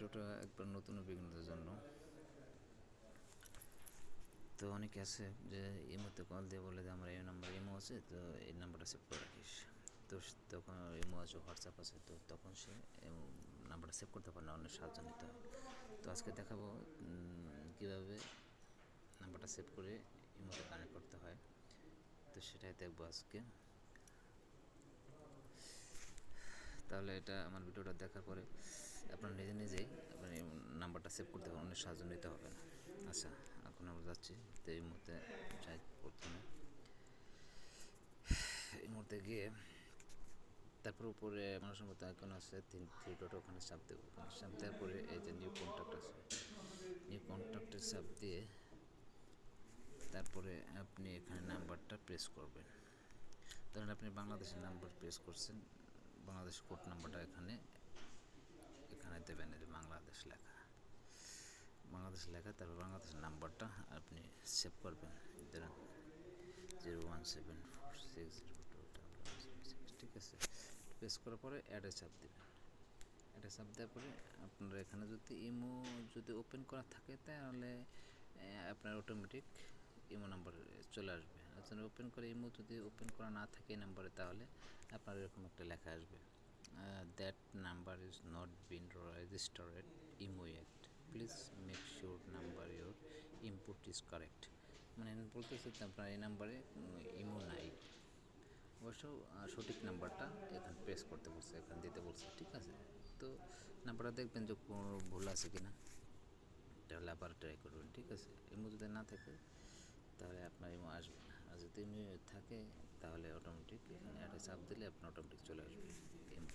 ভিডিওটা একবার নতুন অভিজ্ঞতার জন্য। তো অনেকে আছে যে ইমোতে কল দিয়ে বলে যে আমার এই নাম্বার ইমো আছে, তো এই নাম্বারটা সেভ করে রাখিস। তো তখন ইমো আছে, হোয়াটসঅ্যাপ আছে, তো তখন সে নাম্বারটা সেভ করতে পারে না, অন্য সাহায্য নিতে হয়। তো আজকে দেখাবো কীভাবে নাম্বারটা সেভ করে ইমোতে কানেক্ট করতে হয়। তো সেটাই দেখবো আজকে। তাহলে এটা আমার ভিডিওটা দেখার পরে আপনারা নিজে নিজেই আপনার এই নাম্বারটা সেভ করতে পারবেন, অনেক সাহায্য নিতে হবে না। আচ্ছা, এখন আমরা যাচ্ছি। তো এই মুহূর্তে যাই, প্রথমে এই মুহূর্তে গিয়ে তারপর উপরে মানুষের মতো আইকন আছে, থ্রি ডট, ওখানে চাপ দেবো। ওখানে চাপ দেওয়ার পরে এই যে নিউ কন্ট্যাক্ট আছে, নিউ কন্ট্যাক্টের চাপ দিয়ে তারপরে আপনি এখানে নাম্বারটা প্রেস করবেন। ধরেন আপনি বাংলাদেশের নাম্বার প্রেস করছেন, বাংলাদেশ কোড নাম্বারটা এখানে দেবেন। এই যে বাংলাদেশ লেখা, তারপর বাংলাদেশের নাম্বারটা আপনি সেভ করবেন। ধরেন 0174602, ঠিক আছে। প্রেস করার পরে অ্যাডে চাপ দেবেন। অ্যাডে চাপ দেওয়ার পরে আপনার এখানে যদি ইমো ওপেন করা থাকে, তাহলে আপনার অটোমেটিক ইমো নাম্বার চলে আসবে। আপনার ওপেন করে ইমো যদি ওপেন করা না থাকে এই নাম্বারে, তাহলে আপনার এরকম একটা লেখা আসবে, that number is not been registered imo yet, please make sure number your input is correct. মানে বলতেছে আপনার এই নাম্বারে ইমো নাই, অবশ্য সঠিক নাম্বারটা এখানে প্রেস করতে বলছে, এখানে দিতে বলছে, ঠিক আছে। তো নাম্বারটা দেখবেন যে কোনো ভুল আছে কি না, তাহলে আবার ট্রাই করবেন, ঠিক আছে। ইমো যদি না থাকে তাহলে আপনার ইমো আসবে না, আর যদি ইমো থাকে তাহলে অটোমেটিক এখানে অ্যাডে চাপ দিলে আপনার অটোমেটিক চলে আসবে ইমো।